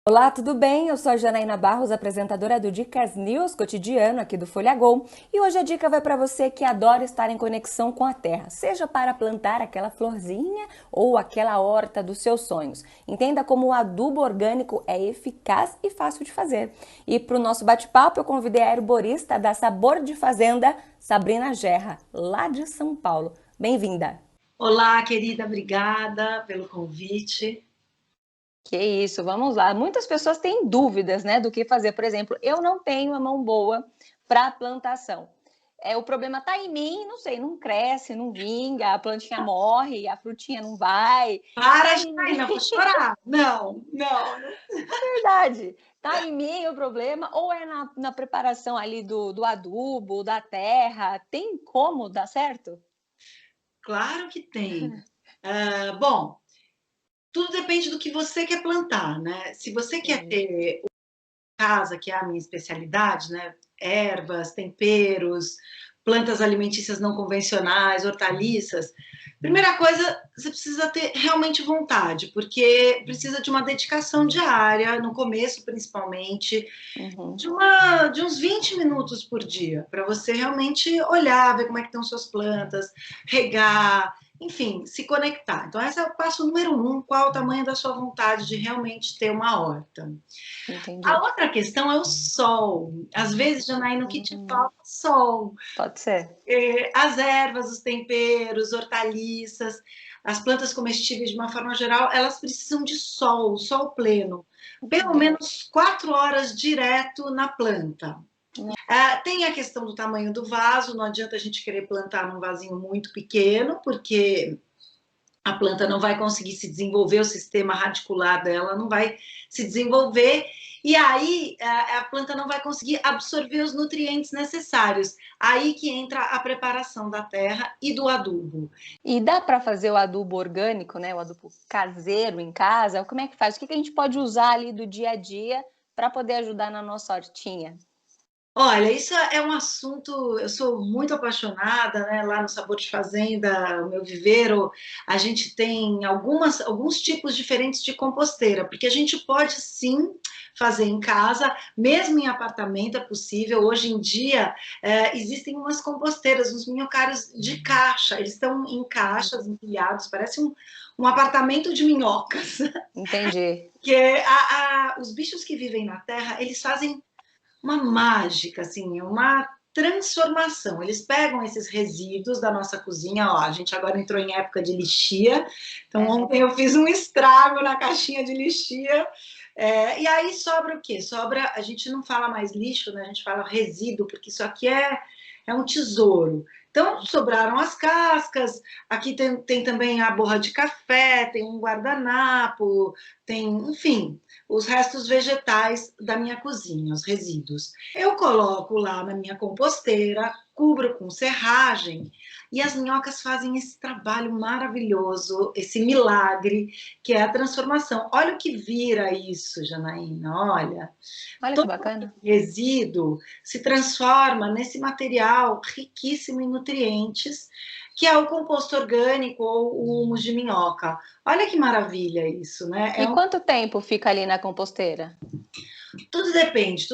Olá, tudo bem? Eu sou a Janaína Barros, apresentadora do Dicas News cotidiano aqui do Folha Gol. E hoje a dica vai para você que adora estar em conexão com a terra, seja para plantar aquela florzinha ou aquela horta dos seus sonhos. Entenda como o adubo orgânico é eficaz e fácil de fazer. E para o nosso bate-papo, eu convidei a herborista da Sabor de Fazenda, Sabrina Gerra, lá de São Paulo. Bem-vinda! Olá, querida, obrigada pelo convite. Que isso, vamos lá. Muitas pessoas têm dúvidas, né, do que fazer. Por exemplo, eu não tenho a mão boa para plantação. O problema está em mim, não sei, não cresce, não vinga, a plantinha morre, a frutinha não vai. Para, Tá em mim, Janaína, vou chorar. Não, não, não. verdade. Tá em mim o problema, ou é na preparação ali do adubo, da terra. Tem como dar certo? Claro que tem. Bom, tudo depende do que você quer plantar, né? Se você quer Entendi. ter casa, que é a minha especialidade, né? Ervas, temperos, plantas alimentícias não convencionais, hortaliças. Primeira coisa, você precisa ter realmente vontade, porque precisa de uma dedicação diária, no começo principalmente, Uhum. de uns 20 minutos por dia, para você realmente olhar, ver como é que estão suas plantas, regar, enfim, se conectar. Então, esse é o passo número um, qual o tamanho da sua vontade de realmente ter uma horta. A Entendi. outra questão é o sol. Às vezes, Janaína, o que te Uhum. falta é sol. Pode ser. As ervas, os temperos, hortaliças, as plantas comestíveis, de uma forma geral, elas precisam de sol, sol pleno. Pelo Entendi. menos 4 horas direto na planta. Tem a questão do tamanho do vaso, não adianta a gente querer plantar num vasinho muito pequeno, porque a planta não vai conseguir se desenvolver, o sistema radicular dela não vai se desenvolver, e aí a planta não vai conseguir absorver os nutrientes necessários. Aí que entra a preparação da terra e do adubo. E dá para fazer o adubo orgânico, né, o adubo caseiro em casa? Como é que faz? O que que a gente pode usar ali do dia a dia para poder ajudar na nossa hortinha? Olha, isso é um assunto, eu sou muito apaixonada, né? Lá no Sabor de Fazenda, o meu viveiro, a gente tem alguns tipos diferentes de composteira, porque a gente pode sim fazer em casa, mesmo em apartamento é possível. Hoje em dia, existem umas composteiras, uns minhocários de caixa, eles estão em caixas, empilhados, parece um apartamento de minhocas. Entendi. Que os bichos que vivem na terra, eles fazem uma mágica, assim, uma transformação. Eles pegam esses resíduos da nossa cozinha, ó, a gente agora entrou em época de lixia, então É. ontem eu fiz um estrago na caixinha de lixia, e aí sobra o quê? Sobra, a gente não fala mais lixo, né? A gente fala resíduo, porque isso aqui é um tesouro. Então, sobraram as cascas, aqui tem também a borra de café, tem um guardanapo, tem, enfim, os restos vegetais da minha cozinha, os resíduos. Eu coloco lá na minha composteira, cubro com serragem e as minhocas fazem esse trabalho maravilhoso, esse milagre que é a transformação. Olha o que vira isso, Janaína, olha. Olha que Todo bacana. resíduo se transforma nesse material riquíssimo em nutrientes, que é o composto orgânico ou o humus de minhoca. Olha que maravilha isso, né? E quanto tempo fica ali na composteira? Tudo depende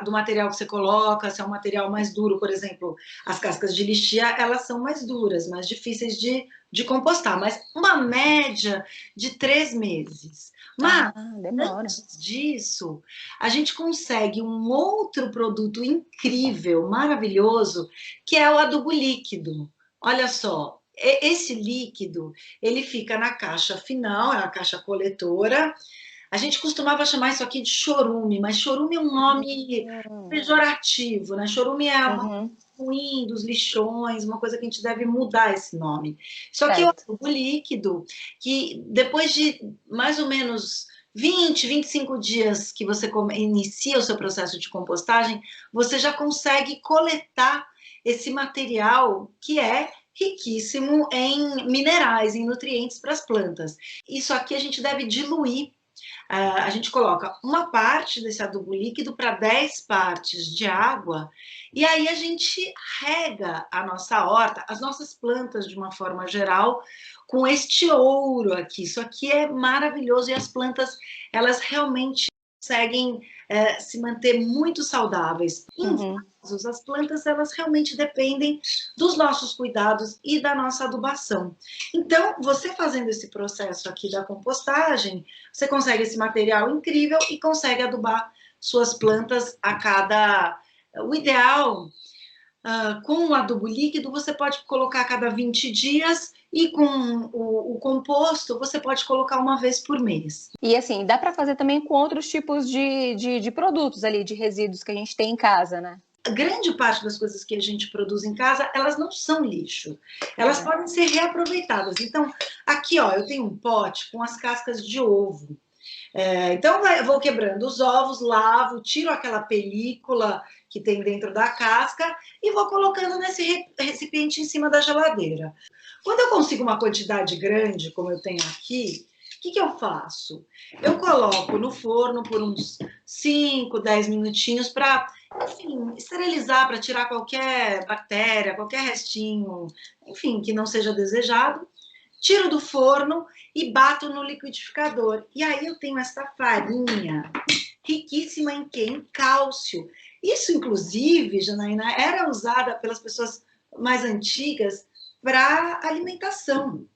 do material que você coloca, se é um material mais duro, por exemplo, as cascas de lixia, elas são mais duras, mais difíceis de compostar, mas uma média de 3 meses. Mas, Ah, demora. antes disso, a gente consegue um outro produto incrível, maravilhoso, que é o adubo líquido. Olha só, esse líquido, ele fica na caixa final, é a caixa coletora, a gente costumava chamar isso aqui de chorume, mas chorume é um nome Hum. pejorativo, né? Chorume é uma coisa Uhum. ruim dos lixões, uma coisa que a gente deve mudar esse nome. Só que o Certo. adubo líquido, que depois de mais ou menos 25 dias que você inicia o seu processo de compostagem, você já consegue coletar esse material que é riquíssimo em minerais, em nutrientes para as plantas. Isso aqui a gente deve diluir A gente coloca uma parte desse adubo líquido para 10 partes de água, e aí a gente rega a nossa horta, as nossas plantas de uma forma geral, com este ouro aqui. Isso aqui é maravilhoso e as plantas, elas realmente conseguem se manter muito saudáveis. Em vasos, as plantas, elas realmente dependem dos nossos cuidados e da nossa adubação. Então, você fazendo esse processo aqui da compostagem, você consegue esse material incrível e consegue adubar suas plantas a cada... O ideal, com o adubo líquido, você pode colocar a cada 20 dias e com o composto, você pode colocar uma vez por mês. E assim, dá para fazer também com outros tipos de produtos ali, de resíduos que a gente tem em casa, né? A grande parte das coisas que a gente produz em casa, elas não são lixo. Elas podem ser reaproveitadas. Então, aqui, ó, eu tenho um pote com as cascas de ovo. Então, eu vou quebrando os ovos, lavo, tiro aquela película que tem dentro da casca e vou colocando nesse recipiente em cima da geladeira. Quando eu consigo uma quantidade grande, como eu tenho aqui, o que eu faço? Eu coloco no forno por uns 5, 10 minutinhos para, enfim, esterilizar, para tirar qualquer bactéria, qualquer restinho, enfim, que não seja desejado. Tiro do forno e bato no liquidificador. E aí eu tenho essa farinha riquíssima em quê? Em cálcio. Isso, inclusive, Janaína, era usada pelas pessoas mais antigas para alimentação.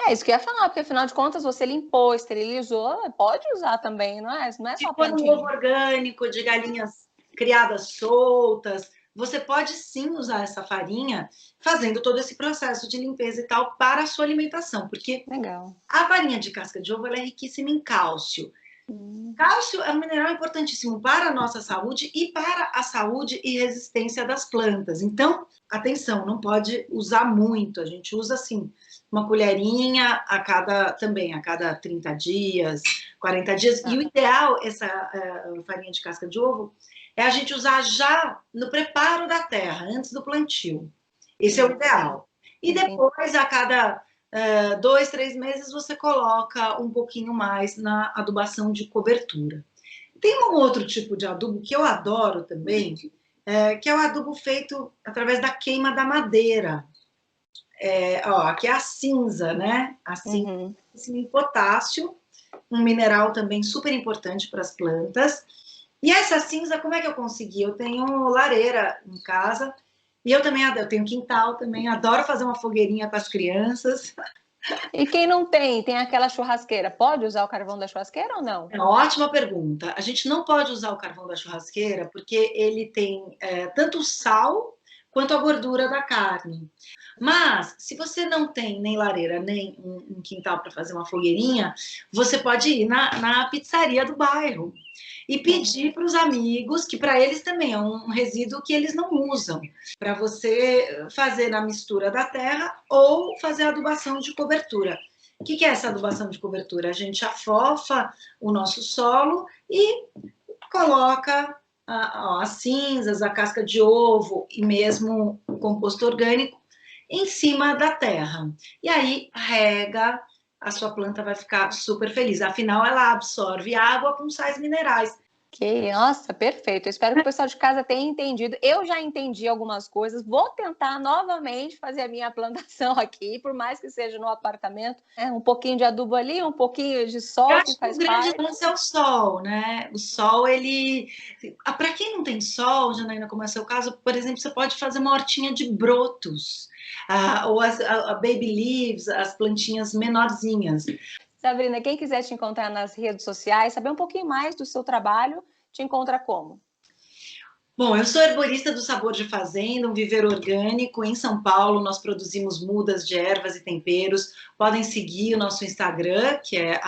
É isso que eu ia falar, porque afinal de contas você limpou, esterilizou, pode usar também, não é? Não é Se só for um plantinha. ovo orgânico de galinhas criadas soltas, você pode sim usar essa farinha fazendo todo esse processo de limpeza e tal para a sua alimentação, porque Legal. a farinha de casca de ovo ela é riquíssima em cálcio. Cálcio é um mineral importantíssimo para a nossa saúde e para a saúde e resistência das plantas. Então, atenção, não pode usar muito. A gente usa assim, uma colherinha também a cada 30 dias, 40 dias. E o ideal, essa farinha de casca de ovo, é a gente usar já no preparo da terra, antes do plantio. Esse é o ideal. E depois, a cada 2, 3 meses, você coloca um pouquinho mais na adubação de cobertura. Tem um outro tipo de adubo que eu adoro também, que é o adubo feito através da queima da madeira. Aqui é a cinza, né? A cinza em potássio, um mineral também super importante para as plantas. E essa cinza, como é que eu consegui? Eu tenho lareira em casa e eu tenho quintal também, adoro fazer uma fogueirinha com as crianças. E quem não tem aquela churrasqueira, pode usar o carvão da churrasqueira ou não? É uma ótima pergunta. A gente não pode usar o carvão da churrasqueira porque ele tem tanto o sal quanto a gordura da carne. Mas, se você não tem nem lareira, nem um quintal para fazer uma fogueirinha, você pode ir na pizzaria do bairro e pedir para os amigos, que para eles também é um resíduo que eles não usam, para você fazer na mistura da terra ou fazer a adubação de cobertura. O que é essa adubação de cobertura? A gente afofa o nosso solo e coloca as cinzas, a casca de ovo e mesmo o composto orgânico em cima da terra. E aí rega, a sua planta vai ficar super feliz. Afinal, ela absorve água com sais minerais. Nossa, perfeito. Eu espero que o pessoal de casa tenha entendido. Eu já entendi algumas coisas. Vou tentar novamente fazer a minha plantação aqui, por mais que seja no apartamento. Um pouquinho de adubo ali, um pouquinho de sol que faz parte. O grande lance é o sol, né? O sol, ele... Para quem não tem sol, Janaína, como é o seu caso, por exemplo, você pode fazer uma hortinha de brotos. Ou a baby leaves, as plantinhas menorzinhas. Sabrina, quem quiser te encontrar nas redes sociais, saber um pouquinho mais do seu trabalho, te encontra como? Bom, eu sou herborista do Sabor de Fazenda, um viveiro orgânico. Em São Paulo, nós produzimos mudas de ervas e temperos. Podem seguir o nosso Instagram, que é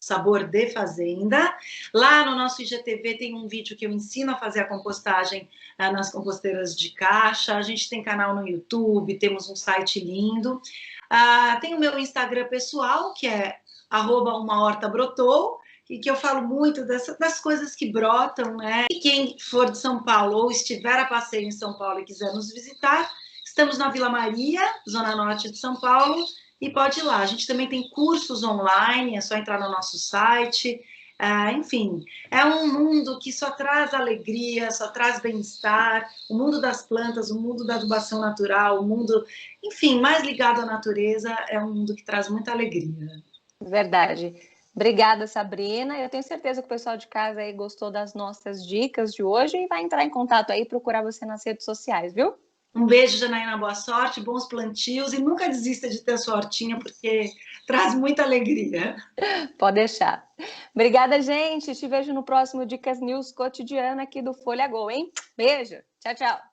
@sabordefazenda. Lá no nosso IGTV tem um vídeo que eu ensino a fazer a compostagem nas composteiras de caixa. A gente tem canal no YouTube, temos um site lindo. Tem o meu Instagram pessoal, que é @umahortabrotou, e que eu falo muito das coisas que brotam, né? E quem for de São Paulo ou estiver a passeio em São Paulo e quiser nos visitar, estamos na Vila Maria, Zona Norte de São Paulo, e pode ir lá. A gente também tem cursos online, é só entrar no nosso site, Enfim, é um mundo que só traz alegria, só traz bem-estar. O mundo das plantas, o mundo da adubação natural, o mundo, enfim, mais ligado à natureza, é um mundo que traz muita alegria. Verdade. Obrigada, Sabrina. Eu tenho certeza que o pessoal de casa aí gostou das nossas dicas de hoje e vai entrar em contato aí e procurar você nas redes sociais, viu? Um beijo, Janaína, boa sorte, bons plantios e nunca desista de ter sua hortinha, porque traz muita alegria. Pode deixar. Obrigada, gente. Te vejo no próximo Dicas News cotidiano aqui do Folha Go, hein? Beijo. Tchau, tchau.